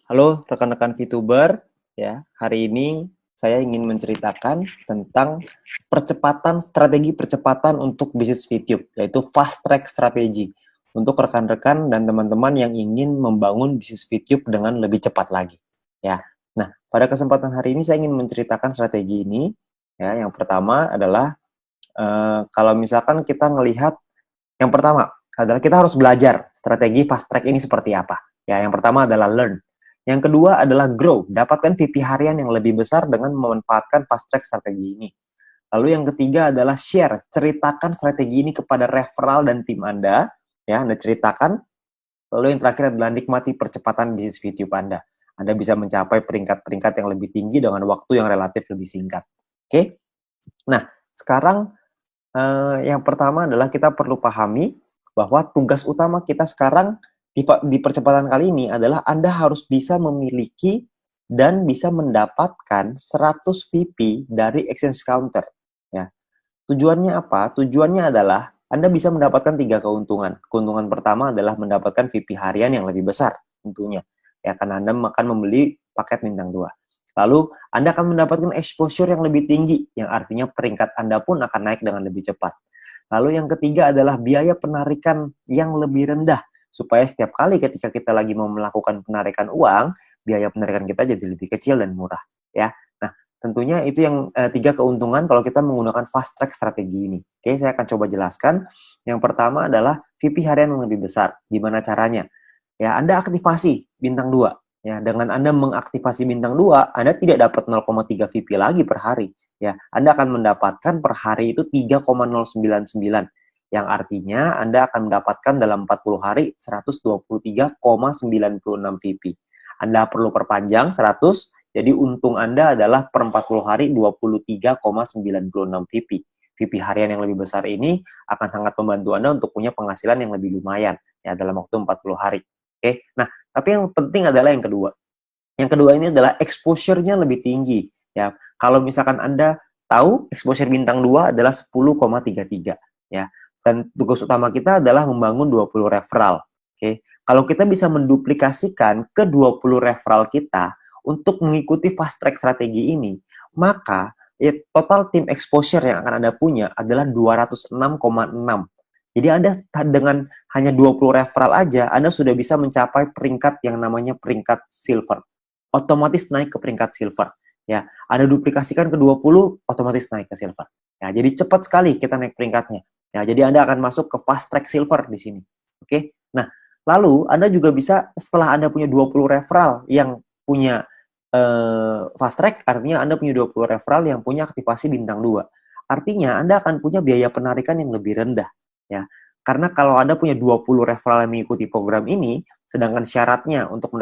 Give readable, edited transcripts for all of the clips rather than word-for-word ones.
Halo rekan-rekan VTuber, ya. Hari ini saya ingin menceritakan tentang strategi percepatan untuk bisnis VTube, yaitu fast track strategi untuk rekan-rekan dan teman-teman yang ingin membangun bisnis VTube dengan lebih cepat lagi, ya. Nah, pada kesempatan hari ini saya ingin menceritakan strategi ini, ya. Yang pertama adalah kalau misalkan kita ngelihat, yang pertama adalah kita harus belajar strategi fast track ini seperti apa. Ya, yang pertama adalah learn. Yang kedua adalah grow, dapatkan VP harian yang lebih besar dengan memanfaatkan fast track strategi ini. Lalu yang ketiga adalah share, ceritakan strategi ini kepada referral dan tim Anda, ya, Anda ceritakan. Lalu yang terakhir adalah nikmati percepatan bisnis VTube Anda. Anda bisa mencapai peringkat-peringkat yang lebih tinggi dengan waktu yang relatif lebih singkat. Oke? Nah, sekarang yang pertama adalah kita perlu pahami bahwa tugas utama kita sekarang di percepatan kali ini adalah Anda harus bisa memiliki dan bisa mendapatkan 100 VP dari Exchange Counter. Ya. Tujuannya apa? Tujuannya adalah Anda bisa mendapatkan 3 keuntungan. Keuntungan pertama adalah mendapatkan VP harian yang lebih besar tentunya. Ya, karena Anda akan membeli paket bintang 2. Lalu, Anda akan mendapatkan exposure yang lebih tinggi, yang artinya peringkat Anda pun akan naik dengan lebih cepat. Lalu yang ketiga adalah biaya penarikan yang lebih rendah, supaya setiap kali ketika kita lagi mau melakukan penarikan uang, biaya penarikan kita jadi lebih kecil dan murah. Ya, nah tentunya itu yang 3 keuntungan kalau kita menggunakan fast track strategi ini. Oke, saya akan coba jelaskan. Yang pertama adalah VP harian yang lebih besar. Gimana caranya? Ya, Anda aktivasi bintang 2. Ya, dengan Anda mengaktifasi bintang 2, Anda tidak dapat 0,3 VP lagi per hari. Ya, Anda akan mendapatkan per hari itu 3,099, yang artinya Anda akan mendapatkan dalam 40 hari 123,96 VP. Anda perlu perpanjang 100, jadi untung Anda adalah per 40 hari 23,96 VP. VP harian yang lebih besar ini akan sangat membantu Anda untuk punya penghasilan yang lebih lumayan ya dalam waktu 40 hari. Oke. Nah, tapi yang penting adalah yang kedua. Yang kedua ini adalah exposure-nya lebih tinggi. Ya, kalau misalkan Anda tahu exposure bintang 2 adalah 10,33 ya. Dan tugas utama kita adalah membangun 20 referral. Oke. Kalau kita bisa menduplikasikan ke 20 referral kita untuk mengikuti fast track strategi ini, maka ya, total tim exposure yang akan Anda punya adalah 206,6. Jadi Anda dengan hanya 20 referral aja, Anda sudah bisa mencapai peringkat yang namanya peringkat silver. Otomatis naik ke peringkat silver. Ya, Anda duplikasikan ke 20, otomatis naik ke silver. Ya, jadi cepat sekali kita naik peringkatnya. Ya, jadi Anda akan masuk ke fast track silver di sini. Oke. Nah, lalu Anda juga bisa setelah Anda punya 20 referral yang punya fast track, artinya Anda punya 20 referral yang punya aktivasi bintang 2. Artinya Anda akan punya biaya penarikan yang lebih rendah. Ya, karena kalau Anda punya 20 referral yang mengikuti program ini, sedangkan syaratnya untuk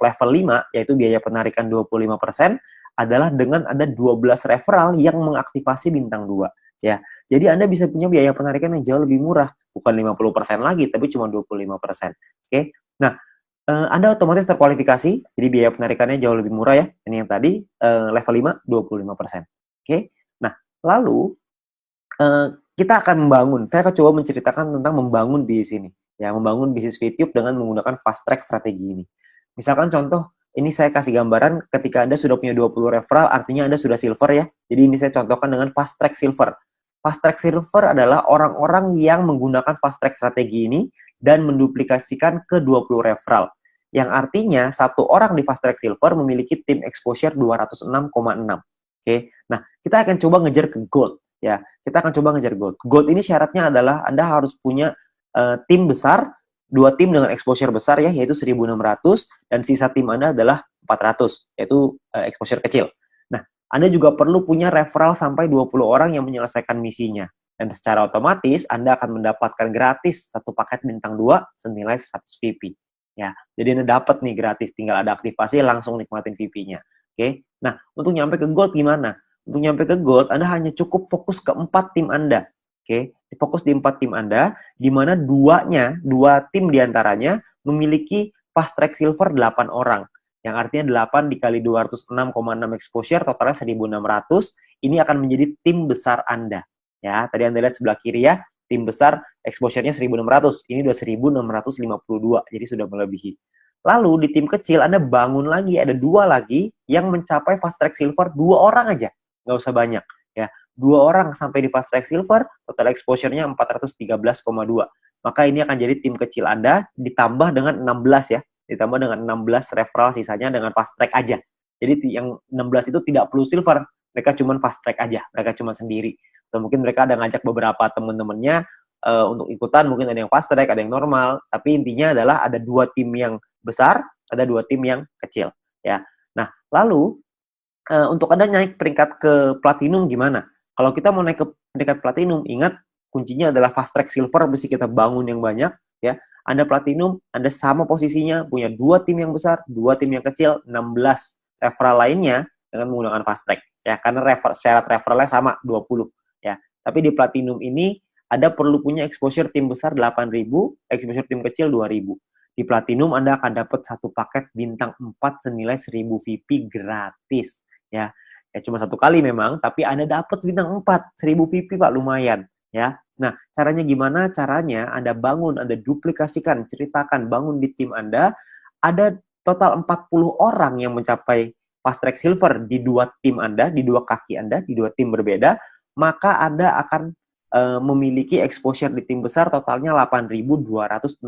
level 5, yaitu biaya penarikan 25%, adalah dengan ada 12 referral yang mengaktifasi bintang 2. Ya, jadi Anda bisa punya biaya penarikan yang jauh lebih murah, bukan 50% lagi, tapi cuma 25%. Oke. Nah, Anda otomatis terkualifikasi, jadi biaya penarikannya jauh lebih murah ya. Ini yang tadi level 5, 25%. Oke. Nah, lalu kita akan membangun, saya akan coba menceritakan tentang membangun bisnis ini. Ya, membangun bisnis VTube dengan menggunakan fast track strategi ini. Misalkan contoh, ini saya kasih gambaran ketika Anda sudah punya 20 referral, artinya Anda sudah silver ya. Jadi ini saya contohkan dengan fast track silver. Fast track silver adalah orang-orang yang menggunakan fast track strategi ini dan menduplikasikan ke 20 referral. Yang artinya satu orang di fast track silver memiliki tim exposure 206,6. Oke. Nah, kita akan coba ngejar ke gold. Ya, kita akan coba ngejar gold. Gold ini syaratnya adalah Anda harus punya tim besar, 2 tim dengan exposure besar ya, yaitu 1.600, dan sisa tim Anda adalah 400, yaitu exposure kecil. Nah, Anda juga perlu punya referral sampai 20 orang yang menyelesaikan misinya. Dan secara otomatis Anda akan mendapatkan gratis satu paket bintang 2 senilai 100 VP. Ya, jadi Anda dapat nih gratis, tinggal ada aktivasi langsung nikmatin VP-nya. Oke. Nah, untuk nyampe ke gold gimana? Untuk nyampe ke gold, Anda hanya cukup fokus ke 4 tim Anda. Oke, fokus di 4 tim Anda, di mana 2 tim diantaranya memiliki fast track silver 8 orang. Yang artinya 8 dikali 206,6 exposure, totalnya 1.600. Ini akan menjadi tim besar Anda. Ya, tadi Anda lihat sebelah kiri ya, tim besar exposure-nya 1.600. Ini udah 1.652, jadi sudah melebihi. Lalu di tim kecil Anda bangun lagi, ada 2 lagi yang mencapai fast track silver 2 orang aja, nggak usah banyak ya. 2 orang sampai di fast track silver, total exposure-nya 413,2. Maka ini akan jadi tim kecil Anda ditambah dengan 16 ya, ditambah dengan 16 referral sisanya dengan fast track aja. Jadi yang 16 itu tidak perlu silver, mereka cuma fast track aja, mereka cuma sendiri. Atau mungkin mereka ada ngajak beberapa teman-temannya untuk ikutan, mungkin ada yang fast track, ada yang normal, tapi intinya adalah ada 2 tim yang besar, ada 2 tim yang kecil ya. Nah, lalu untuk Anda naik peringkat ke platinum gimana? Kalau kita mau naik ke peringkat platinum, ingat kuncinya adalah fast track silver, mesti kita bangun yang banyak ya. Anda platinum, Anda sama posisinya, punya 2 tim yang besar, 2 tim yang kecil, 16 referral lainnya dengan menggunakan fast track ya, karena syarat referralnya sama 20 ya. Tapi di platinum ini Anda perlu punya exposure tim besar 8.000, exposure tim kecil 2.000. Di Platinum Anda akan dapat satu paket bintang 4 senilai 1000 VP gratis ya. Ya cuma satu kali memang, tapi Anda dapat bintang 4, 1000 VP Pak, lumayan ya. Nah, caranya gimana? Caranya Anda bangun, Anda duplikasikan, ceritakan, bangun di tim Anda. Ada total 40 orang yang mencapai fast track silver di 2 tim Anda, di 2 kaki Anda, di 2 tim berbeda, maka Anda akan memiliki exposure di tim besar totalnya 8.264.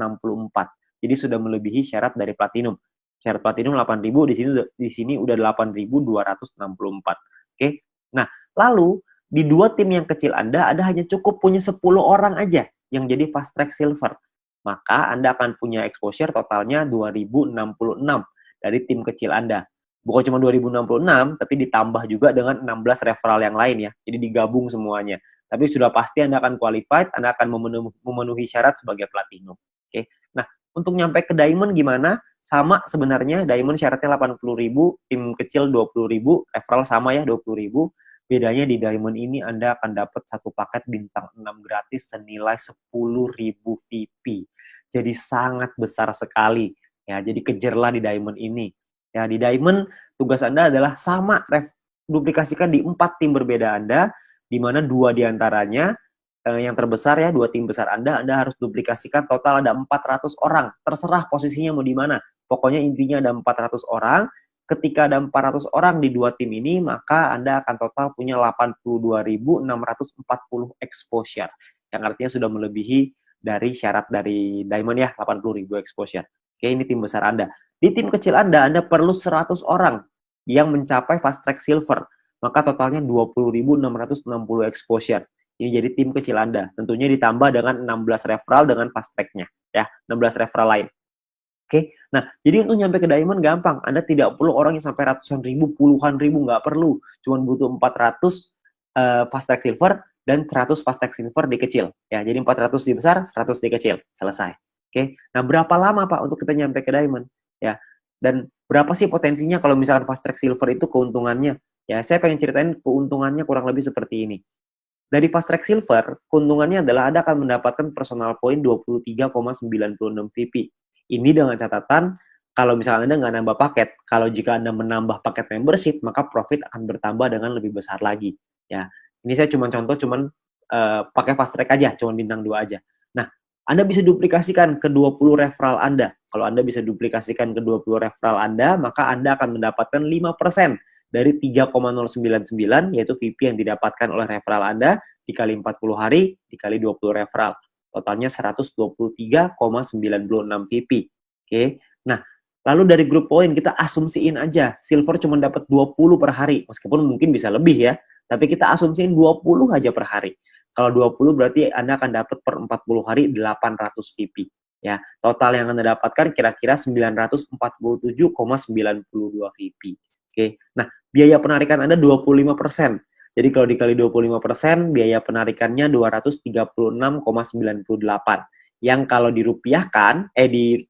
Jadi sudah melebihi syarat dari platinum. Syarat platinum 8.000, di sini udah 8.264. Oke. Nah, lalu di 2 tim yang kecil Anda hanya cukup punya 10 orang aja yang jadi fast track silver. Maka Anda akan punya exposure totalnya 2.066 dari tim kecil Anda. Bukan cuma 2.066, tapi ditambah juga dengan 16 referral yang lain ya. Jadi digabung semuanya. Tapi sudah pasti Anda akan qualified, Anda akan memenuhi syarat sebagai platinum. Oke. Nah, untuk nyampe ke diamond gimana? Sama sebenarnya, diamond syaratnya 80.000, tim kecil 20.000, referral sama ya 20.000. Bedanya di diamond ini Anda akan dapat satu paket bintang 6 gratis senilai 10.000 VP. Jadi sangat besar sekali ya. Jadi kejarlah di diamond ini. Ya, di diamond tugas Anda adalah sama duplikasikan di 4 tim berbeda Anda, di mana 2 diantaranya yang terbesar ya, 2 tim besar Anda harus duplikasikan, total ada 400 orang. Terserah posisinya mau di mana. Pokoknya intinya ada 400 orang. Ketika ada 400 orang di 2 tim ini, maka Anda akan total punya 82.640 exposure. Yang artinya sudah melebihi dari syarat dari diamond ya, 80.000 exposure. Oke, ini tim besar Anda. Di tim kecil Anda perlu 100 orang yang mencapai fast track silver. Maka totalnya 20.660 exposure. Ini jadi tim kecil Anda. Tentunya ditambah dengan 16 referral dengan fast track-nya. Ya, 16 referral lain. Oke, nah jadi untuk nyampe ke diamond gampang. Anda tidak perlu orang yang sampai ratusan ribu, puluhan ribu, nggak perlu. Cuma butuh 400 fast track silver dan 100 fast track silver di kecil. Ya, jadi 400 di besar, 100 di kecil. Selesai. Oke, nah berapa lama Pak untuk kita nyampe ke diamond? Ya, dan berapa sih potensinya kalau misalkan fast track silver itu keuntungannya? Ya, saya pengen ceritain keuntungannya kurang lebih seperti ini. Dari fast track silver, keuntungannya adalah Anda akan mendapatkan personal point 23,96 VP. Ini dengan catatan, kalau misalnya Anda nggak nambah paket, kalau jika Anda menambah paket membership, maka profit akan bertambah dengan lebih besar lagi. Ya, ini saya cuma contoh, pakai fast track aja, cuma bintang 2 aja. Nah, Anda bisa duplikasikan ke 20 referral Anda. Kalau Anda bisa duplikasikan ke 20 referral Anda, maka Anda akan mendapatkan 5% dari 3,099, yaitu VP yang didapatkan oleh referral Anda, dikali 40 hari, dikali 20 referral. Totalnya 123,96 VP. Oke. Nah, lalu dari grup poin kita asumsiin aja, silver cuma dapat 20 per hari, meskipun mungkin bisa lebih ya, tapi kita asumsiin 20 aja per hari. Kalau 20 berarti Anda akan dapat per 40 hari 800 VP. Ya, total yang Anda dapatkan kira-kira 947,92 VP. Oke. Nah, biaya penarikan Anda 25%. Jadi kalau dikali 25%, biaya penarikannya 236,98. Yang kalau dirupiahkan, di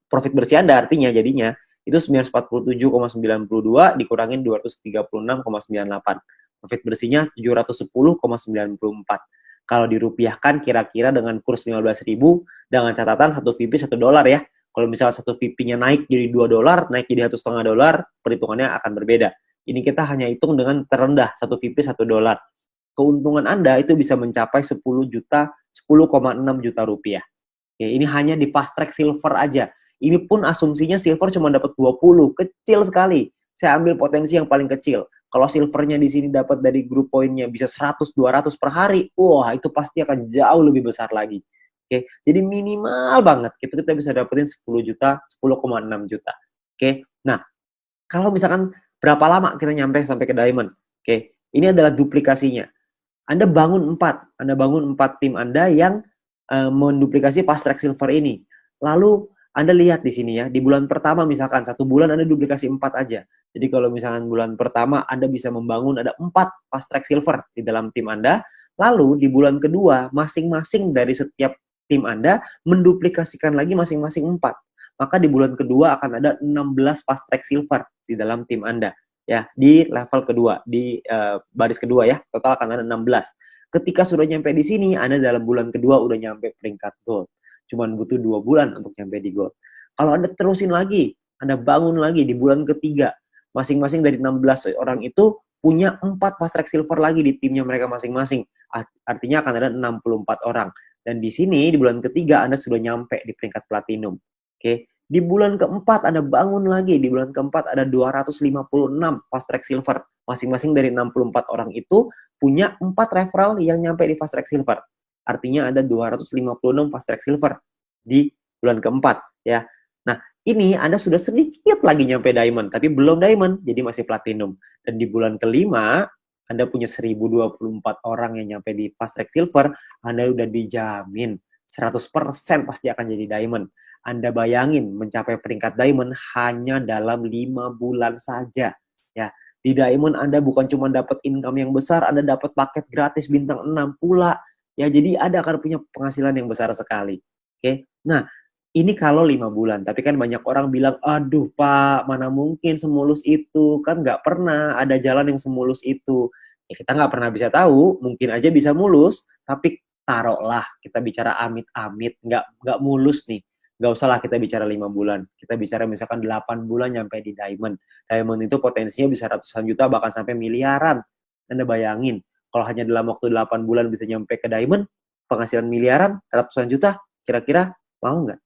profit bersih Anda artinya jadinya, itu 947,92 dikurangin 236,98. Profit bersihnya 710,94. Kalau dirupiahkan kira-kira dengan kurs 15.000, dengan catatan 1 VP $1 ya. Kalau misalnya 1 VP-nya naik jadi $2, naik jadi $1,5, perhitungannya akan berbeda. Ini kita hanya hitung dengan terendah, 1 VP $1. Keuntungan Anda itu bisa mencapai 10,6 juta rupiah. Oke, ini hanya di fast track silver aja. Ini pun asumsinya silver cuma dapat 20, kecil sekali. Saya ambil potensi yang paling kecil. Kalau silvernya di sini dapat dari grup poinnya bisa 100, 200 per hari, wah itu pasti akan jauh lebih besar lagi. Oke, jadi minimal banget kita bisa dapetin 10 juta, 10,6 juta. Oke, nah kalau misalkan berapa lama kita nyampe sampai ke diamond? Oke, ini adalah duplikasinya. Anda bangun 4 tim Anda yang menduplikasi fast track silver ini. Lalu Anda lihat di sini ya, di bulan pertama misalkan, 1 bulan Anda duplikasi 4 aja. Jadi kalau misalkan bulan pertama Anda bisa membangun ada 4 fast track silver di dalam tim Anda, lalu di bulan kedua masing-masing dari setiap tim Anda menduplikasikan lagi masing-masing 4. Maka di bulan kedua akan ada 16 fast track silver di dalam tim Anda. Ya, di level kedua, di baris kedua ya, total akan ada 16. Ketika sudah nyampe di sini, Anda dalam bulan kedua udah nyampe peringkat gold. Cuman butuh 2 bulan untuk nyampe di gold. Kalau Anda terusin lagi, Anda bangun lagi di bulan ketiga, masing-masing dari 16 orang itu punya 4 fast track silver lagi di timnya mereka masing-masing. Artinya akan ada 64 orang. Dan di sini, di bulan ketiga, Anda sudah nyampe di peringkat platinum. Oke, di bulan keempat Anda bangun lagi, di bulan keempat ada 256 fast track silver. Masing-masing dari 64 orang itu punya 4 referral yang nyampe di fast track silver. Artinya ada 256 fast track silver di bulan keempat ya. Nah, ini Anda sudah sedikit lagi nyampe diamond, tapi belum diamond, jadi masih platinum. Dan di bulan kelima, Anda punya 1024 orang yang nyampe di fast track silver, Anda udah dijamin 100% pasti akan jadi diamond. Anda bayangin mencapai peringkat diamond hanya dalam 5 bulan saja. Ya, di diamond Anda bukan cuma dapat income yang besar, Anda dapat paket gratis bintang 6 pula. Ya, jadi Anda akan punya penghasilan yang besar sekali. Oke. Nah, ini kalau 5 bulan. Tapi kan banyak orang bilang, aduh Pak, mana mungkin semulus itu. Kan nggak pernah ada jalan yang semulus itu. Ya, kita nggak pernah bisa tahu, mungkin aja bisa mulus, tapi taruhlah kita bicara amit-amit, nggak mulus nih. Nggak usah lah kita bicara 5 bulan. Kita bicara misalkan 8 bulan nyampe di diamond. Diamond itu potensinya bisa ratusan juta, bahkan sampai miliaran. Anda bayangin, kalau hanya dalam waktu 8 bulan bisa nyampe ke diamond, penghasilan miliaran, ratusan juta, kira-kira mau nggak?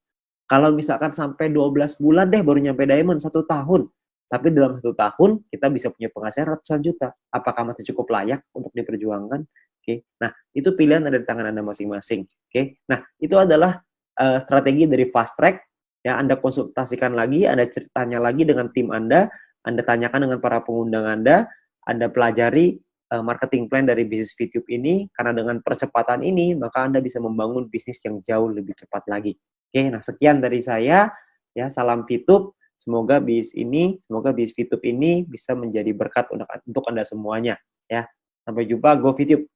Kalau misalkan sampai 12 bulan deh baru nyampe diamond, 1 tahun. Tapi dalam 1 tahun, kita bisa punya penghasilan ratusan juta. Apakah masih cukup layak untuk diperjuangkan? Oke. Nah, itu pilihan ada di tangan Anda masing-masing. Oke. Nah, itu adalah strategi dari fast track. Ya, Anda konsultasikan lagi, Anda ceritanya lagi dengan tim Anda tanyakan dengan para pengundang Anda pelajari marketing plan dari bisnis VTube ini, karena dengan percepatan ini, maka Anda bisa membangun bisnis yang jauh lebih cepat lagi. Oke, nah sekian dari saya, ya salam VTube, semoga bisnis VTube ini bisa menjadi berkat untuk Anda semuanya, ya. Sampai jumpa, go VTube.